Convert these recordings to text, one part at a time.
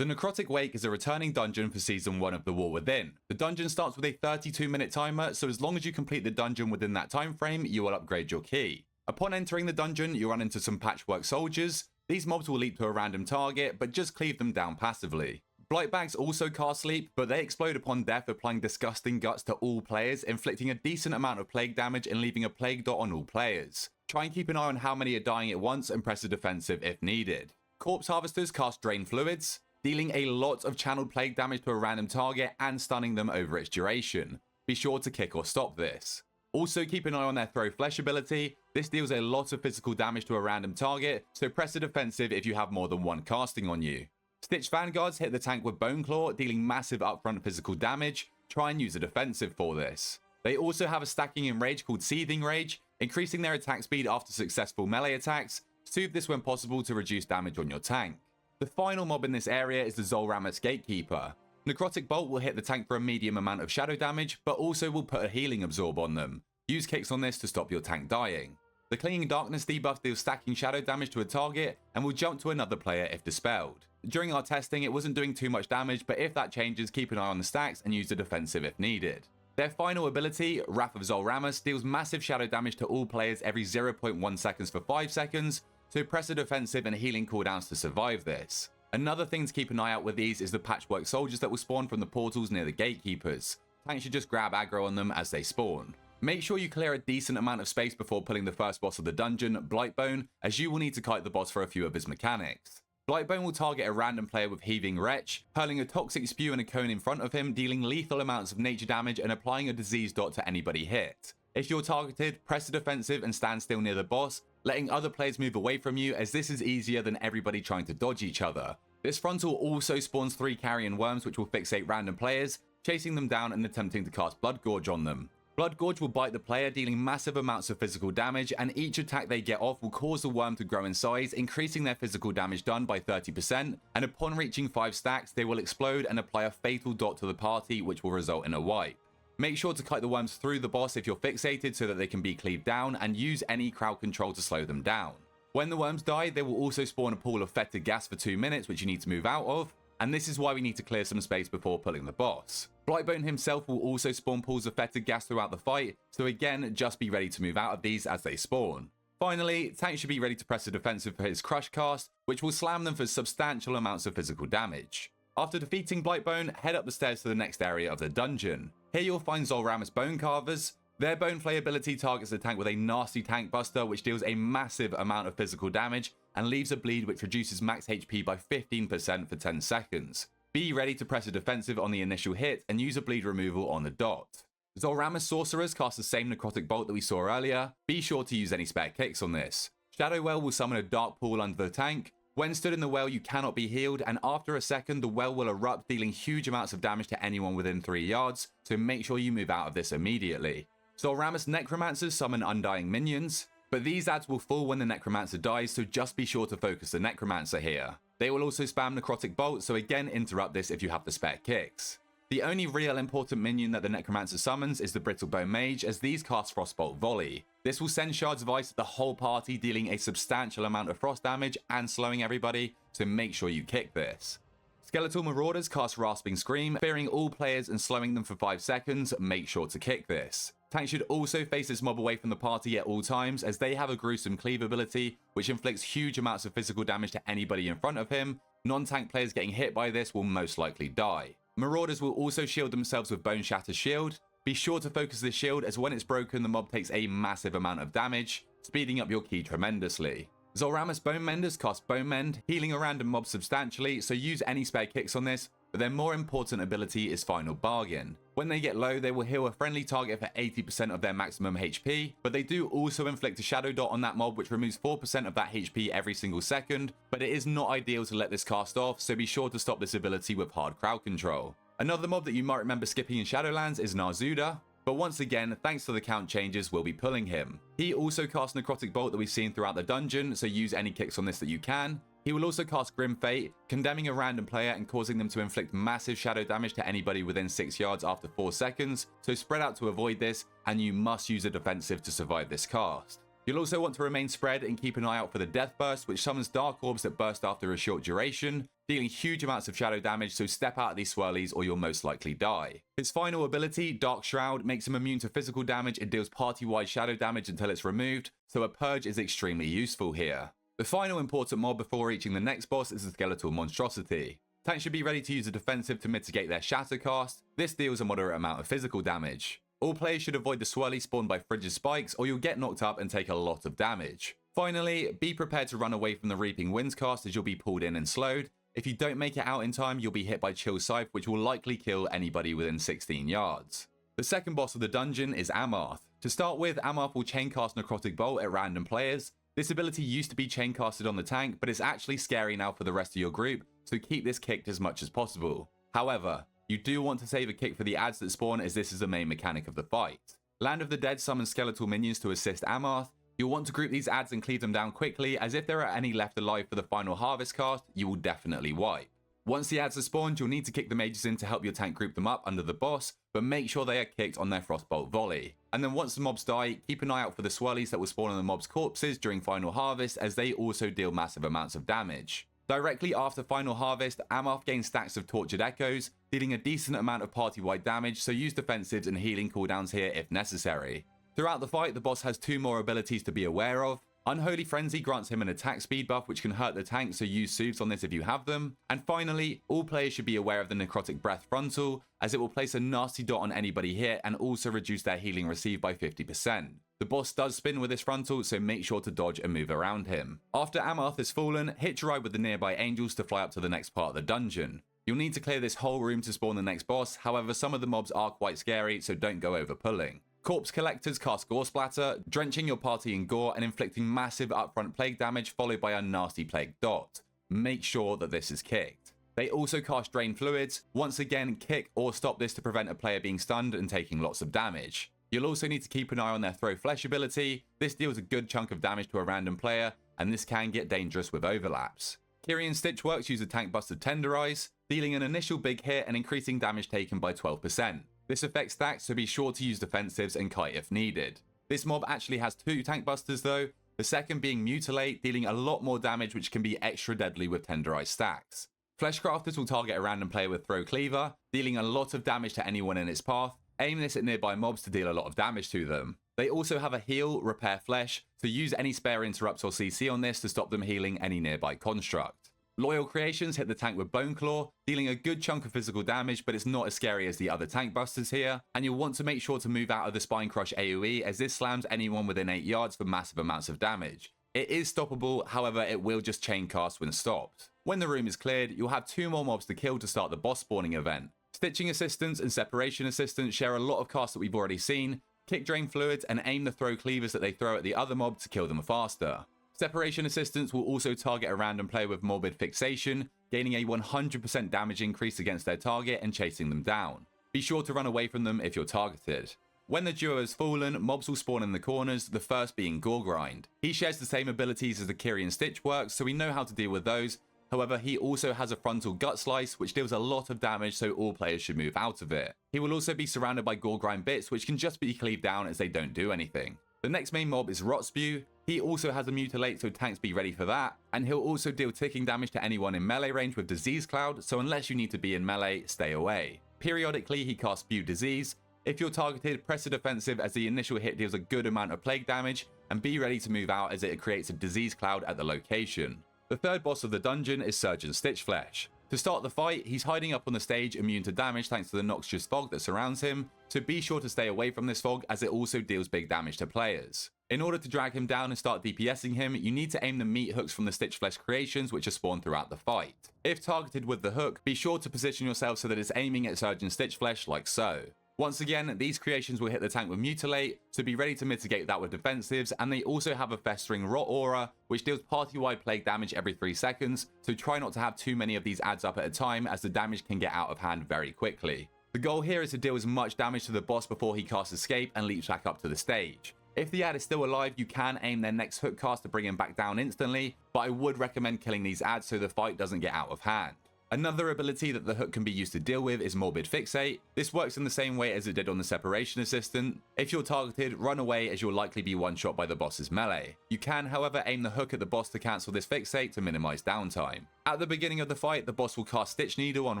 The Necrotic Wake is a returning dungeon for Season 1 of The War Within. The dungeon starts with a 32-minute timer, so as long as you complete the dungeon within that time frame, you will upgrade your key. Upon entering the dungeon, you'll run into some patchwork soldiers. These mobs will leap to a random target, but just cleave them down passively. Blightbags also cast sleep, but they explode upon death, applying disgusting guts to all players, inflicting a decent amount of plague damage and leaving a plague dot on all players. Try and keep an eye on how many are dying at once and press a defensive if needed. Corpse Harvesters cast Drain Fluids, dealing a lot of channeled plague damage to a random target and stunning them over its duration. Be sure to kick or stop this. Also keep an eye on their Throw Flesh ability. This deals a lot of physical damage to a random target, so press a defensive if you have more than one casting on you. Stitch Vanguards hit the tank with Bone Claw, dealing massive upfront physical damage. Try and use a defensive for this. They also have a stacking enrage called Seething Rage, increasing their attack speed after successful melee attacks. Soothe this when possible to reduce damage on your tank. The final mob in this area is the Zolramus Gatekeeper. Necrotic Bolt will hit the tank for a medium amount of shadow damage, but also will put a healing absorb on them. Use kicks on this to stop your tank dying. The Clinging Darkness debuff deals stacking shadow damage to a target and will jump to another player if dispelled. During our testing, it wasn't doing too much damage, but if that changes, keep an eye on the stacks and use the defensive if needed. Their final ability, Wrath of Zolramus, deals massive shadow damage to all players every 0.1 seconds for 5 seconds, so press a defensive and healing cooldowns to survive this. Another thing to keep an eye out with these is the patchwork soldiers that will spawn from the portals near the gatekeepers. Tanks should just grab aggro on them as they spawn. Make sure you clear a decent amount of space before pulling the first boss of the dungeon, Blightbone, as you will need to kite the boss for a few of his mechanics. Blightbone will target a random player with Heaving Wretch, hurling a toxic spew and a cone in front of him, dealing lethal amounts of nature damage and applying a disease dot to anybody hit. If you're targeted, press the defensive and stand still near the boss, letting other players move away from you, as this is easier than everybody trying to dodge each other. This frontal also spawns 3 carrion worms which will fixate random players, chasing them down and attempting to cast Blood Gorge on them. Blood Gorge will bite the player, dealing massive amounts of physical damage, and each attack they get off will cause the worm to grow in size, increasing their physical damage done by 30%, and upon reaching 5 stacks, they will explode and apply a fatal dot to the party, which will result in a wipe. Make sure to kite the worms through the boss if you're fixated so that they can be cleaved down, and use any crowd control to slow them down. When the worms die, they will also spawn a pool of fetid gas for 2 minutes, which you need to move out of, and this is why we need to clear some space before pulling the boss. Blightbone himself will also spawn pools of fetid gas throughout the fight, so again, just be ready to move out of these as they spawn. Finally, Tank should be ready to press a defensive for his Crush cast, which will slam them for substantial amounts of physical damage. After defeating Blightbone, head up the stairs to the next area of the dungeon. Here you'll find Zolramus Bone Carvers. Their Boneflay ability targets the tank with a nasty tank buster, which deals a massive amount of physical damage and leaves a bleed which reduces max HP by 15% for 10 seconds. Be ready to press a defensive on the initial hit and use a bleed removal on the dot. Zolramus Sorcerers cast the same Necrotic Bolt that we saw earlier. Be sure to use any spare kicks on this. Shadow Well will summon a dark pool under the tank. When stood in the well, you cannot be healed, and after a second, the well will erupt, dealing huge amounts of damage to anyone within 3 yards, so make sure you move out of this immediately. Zolramus Necromancers summon Undying Minions, but these ads will fall when the Necromancer dies, so just be sure to focus the Necromancer here. They will also spam Necrotic Bolt, so again interrupt this if you have the spare kicks. The only real important minion that the Necromancer summons is the Brittlebone Mage, as these cast Frostbolt Volley. This will send shards of ice at the whole party, dealing a substantial amount of frost damage and slowing everybody, so make sure you kick this. Skeletal Marauders cast Rasping Scream, fearing all players and slowing them for 5 seconds, make sure to kick this. Tank should also face this mob away from the party at all times, as they have a gruesome cleave ability, which inflicts huge amounts of physical damage to anybody in front of him. Non-tank players getting hit by this will most likely die. Marauders will also shield themselves with Bone Shatter's shield. Be sure to focus this shield, as when it's broken, the mob takes a massive amount of damage, speeding up your key tremendously. Zolramus Bone Menders cast Bone Mend, healing a random mob substantially, so use any spare kicks on this, but their more important ability is Final Bargain. When they get low, they will heal a friendly target for 80% of their maximum HP, but they do also inflict a Shadow Dot on that mob, which removes 4% of that HP every single second, but it is not ideal to let this cast off, so be sure to stop this ability with hard crowd control. Another mob that you might remember skipping in Shadowlands is Narzuda, but once again, thanks to the count changes, we'll be pulling him. He also casts Necrotic Bolt that we've seen throughout the dungeon, so use any kicks on this that you can. He will also cast Grim Fate, condemning a random player and causing them to inflict massive shadow damage to anybody within 6 yards after 4 seconds, so spread out to avoid this, and you must use a defensive to survive this cast. You'll also want to remain spread and keep an eye out for the Death Burst, which summons Dark Orbs that burst after a short duration, dealing huge amounts of shadow damage, so step out of these swirlies or you'll most likely die. His final ability, Dark Shroud, makes him immune to physical damage and deals party-wide shadow damage until it's removed, so a purge is extremely useful here. The final important mob before reaching the next boss is the Skeletal Monstrosity. Tanks should be ready to use a defensive to mitigate their Shatter cast. This deals a moderate amount of physical damage. All players should avoid the swirly spawned by Frigid Spikes or you'll get knocked up and take a lot of damage. Finally, be prepared to run away from the Reaping Winds cast as you'll be pulled in and slowed. If you don't make it out in time, you'll be hit by Chill Scythe, which will likely kill anybody within 16 yards. The second boss of the dungeon is Amarth. To start with, Amarth will chaincast Necrotic Bolt at random players. This ability used to be chaincasted on the tank, but it's actually scary now for the rest of your group, so keep this kicked as much as possible. However, you do want to save a kick for the adds that spawn, as this is the main mechanic of the fight. Land of the Dead summons skeletal minions to assist Amarth. You'll want to group these adds and cleave them down quickly, as if there are any left alive for the final harvest cast, you will definitely wipe. Once the adds are spawned, you'll need to kick the mages in to help your tank group them up under the boss, but make sure they are kicked on their Frostbolt volley. And then once the mobs die, keep an eye out for the swirlies that will spawn on the mobs' corpses during final harvest, as they also deal massive amounts of damage. Directly after final harvest, Amarth gains stacks of Tortured Echoes, dealing a decent amount of party-wide damage, so use defensives and healing cooldowns here if necessary. Throughout the fight, the boss has two more abilities to be aware of. Unholy Frenzy grants him an attack speed buff which can hurt the tank, so use soothes on this if you have them. And finally, all players should be aware of the Necrotic Breath frontal, as it will place a nasty dot on anybody hit and also reduce their healing received by 50%. The boss does spin with this frontal, so make sure to dodge and move around him. After Amarth has fallen, hitch a ride with the nearby angels to fly up to the next part of the dungeon. You'll need to clear this whole room to spawn the next boss, however some of the mobs are quite scary, so don't go over pulling. Corpse Collectors cast Gore Splatter, drenching your party in gore and inflicting massive upfront plague damage followed by a nasty plague dot. Make sure that this is kicked. They also cast Drain Fluids. Once again, kick or stop this to prevent a player being stunned and taking lots of damage. You'll also need to keep an eye on their Throw Flesh ability. This deals a good chunk of damage to a random player, and this can get dangerous with overlaps. Kyrian Stitchworks use a tank buster Tenderize, dealing an initial big hit and increasing damage taken by 12%. This affects stacks, so be sure to use defensives and kite if needed. This mob actually has two tank busters though, the second being Mutilate, dealing a lot more damage which can be extra deadly with Tenderized stacks. Fleshcrafters will target a random player with Throw Cleaver, dealing a lot of damage to anyone in its path. Aim this at nearby mobs to deal a lot of damage to them. They also have a heal, Repair Flesh, so use any spare interrupts or CC on this to stop them healing any nearby construct. Loyal Creations hit the tank with Bone Claw, dealing a good chunk of physical damage, but it's not as scary as the other tank busters here, and you'll want to make sure to move out of the Spine Crush AoE, as this slams anyone within 8 yards for massive amounts of damage. It is stoppable, however it will just chain cast when stopped. When the room is cleared, you'll have two more mobs to kill to start the boss spawning event. Stitching Assistants and Separation Assistants share a lot of casts that we've already seen. Kick Drain Fluids and aim the Throw Cleavers that they throw at the other mob to kill them faster. Separation Assistants will also target a random player with Morbid Fixation, gaining a 100% damage increase against their target and chasing them down. Be sure to run away from them if you're targeted. When the duo has fallen, mobs will spawn in the corners, the first being Goregrind. He shares the same abilities as the Kyrian Stitchworks, so we know how to deal with those. However, he also has a frontal Gut Slice, which deals a lot of damage, so all players should move out of it. He will also be surrounded by Goregrind bits, which can just be cleaved down as they don't do anything. The next main mob is Rot Spew. He also has a Mutilate, so tanks be ready for that, and he'll also deal ticking damage to anyone in melee range with Disease Cloud, so unless you need to be in melee, stay away. Periodically, he casts Spew Disease. If you're targeted, press a defensive as the initial hit deals a good amount of plague damage, and be ready to move out as it creates a Disease Cloud at the location. The third boss of the dungeon is Surgeon Stitchflesh. To start the fight, he's hiding up on the stage immune to damage thanks to the noxious fog that surrounds him, so be sure to stay away from this fog as it also deals big damage to players. In order to drag him down and start DPSing him, you need to aim the meat hooks from the Stitchflesh creations which are spawned throughout the fight. If targeted with the hook, be sure to position yourself so that it's aiming at Surgeon Stitchflesh like so. Once again, these creations will hit the tank with Mutilate, so be ready to mitigate that with defensives, and they also have a Festering Rot Aura, which deals party-wide plague damage every 3 seconds, so try not to have too many of these adds up at a time as the damage can get out of hand very quickly. The goal here is to deal as much damage to the boss before he casts Escape and leaps back up to the stage. If the ad is still alive, you can aim their next hook cast to bring him back down instantly, but I would recommend killing these ads so the fight doesn't get out of hand. Another ability that the hook can be used to deal with is Morbid Fixate. This works in the same way as it did on the Separation Assistant. If you're targeted, run away as you'll likely be one shot by the boss's melee. You can, however, aim the hook at the boss to cancel this fixate to minimize downtime. At the beginning of the fight, the boss will cast Stitch Needle on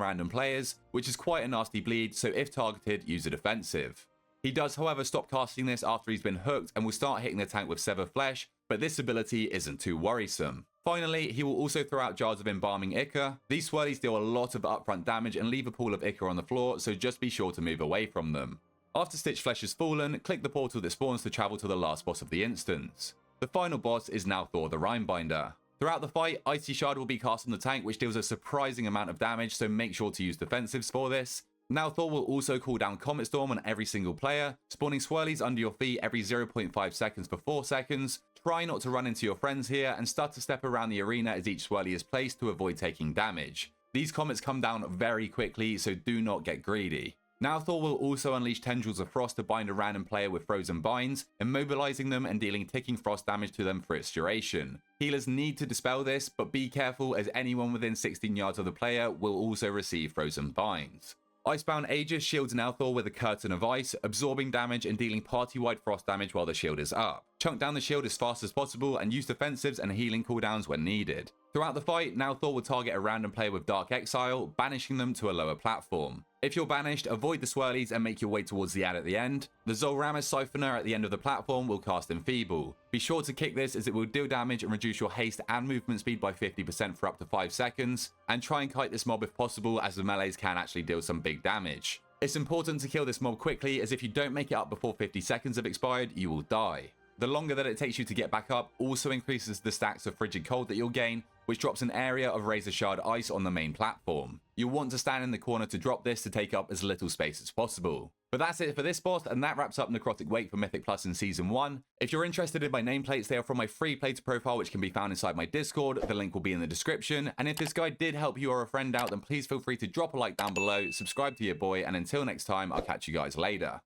random players, which is quite a nasty bleed, so if targeted, use a defensive. He does, however, stop casting this after he's been hooked and will start hitting the tank with Sever Flesh, but this ability isn't too worrisome. Finally, he will also throw out jars of Embalming Ichor. These swirlies deal a lot of upfront damage and leave a pool of Ichor on the floor, so just be sure to move away from them. After Stitchflesh has fallen, click the portal that spawns to travel to the last boss of the instance. The final boss is Nalthor the Rimebinder. Throughout the fight, Icy Shard will be cast on the tank, which deals a surprising amount of damage, so make sure to use defensives for this. Nalthor will also call down Comet Storm on every single player, spawning swirlies under your feet every 0.5 seconds for 4 seconds. Try not to run into your friends here and start to step around the arena as each swirly is placed to avoid taking damage. These comets come down very quickly, so do not get greedy. Nalthor will also unleash Tendrils of Frost to bind a random player with frozen binds, immobilizing them and dealing ticking frost damage to them for its duration. Healers need to dispel this, but be careful as anyone within 16 yards of the player will also receive frozen binds. Icebound Aegis shields Nalthor with a curtain of ice, absorbing damage and dealing party-wide frost damage while the shield is up. Chunk down the shield as fast as possible and use defensives and healing cooldowns when needed. Throughout the fight, Nalthor will target a random player with Dark Exile, banishing them to a lower platform. If you're banished, avoid the swirlies and make your way towards the ad at the end. The Zolramus Siphoner at the end of the platform will cast Enfeeble. Be sure to kick this as it will deal damage and reduce your haste and movement speed by 50% for up to 5 seconds, and try and kite this mob if possible as the melees can actually deal some big damage. It's important to kill this mob quickly as if you don't make it up before 50 seconds have expired, you will die. The longer that it takes you to get back up also increases the stacks of Frigid Cold that you'll gain, which drops an area of Razor Shard Ice on the main platform. You'll want to stand in the corner to drop this to take up as little space as possible. But that's it for this boss, and that wraps up Necrotic Wake for Mythic Plus in Season 1. If you're interested in my nameplates, they are from my free Plater profile, which can be found inside my Discord. The link will be in the description. And if this guide did help you or a friend out, then please feel free to drop a like down below, subscribe to your boy, and until next time, I'll catch you guys later.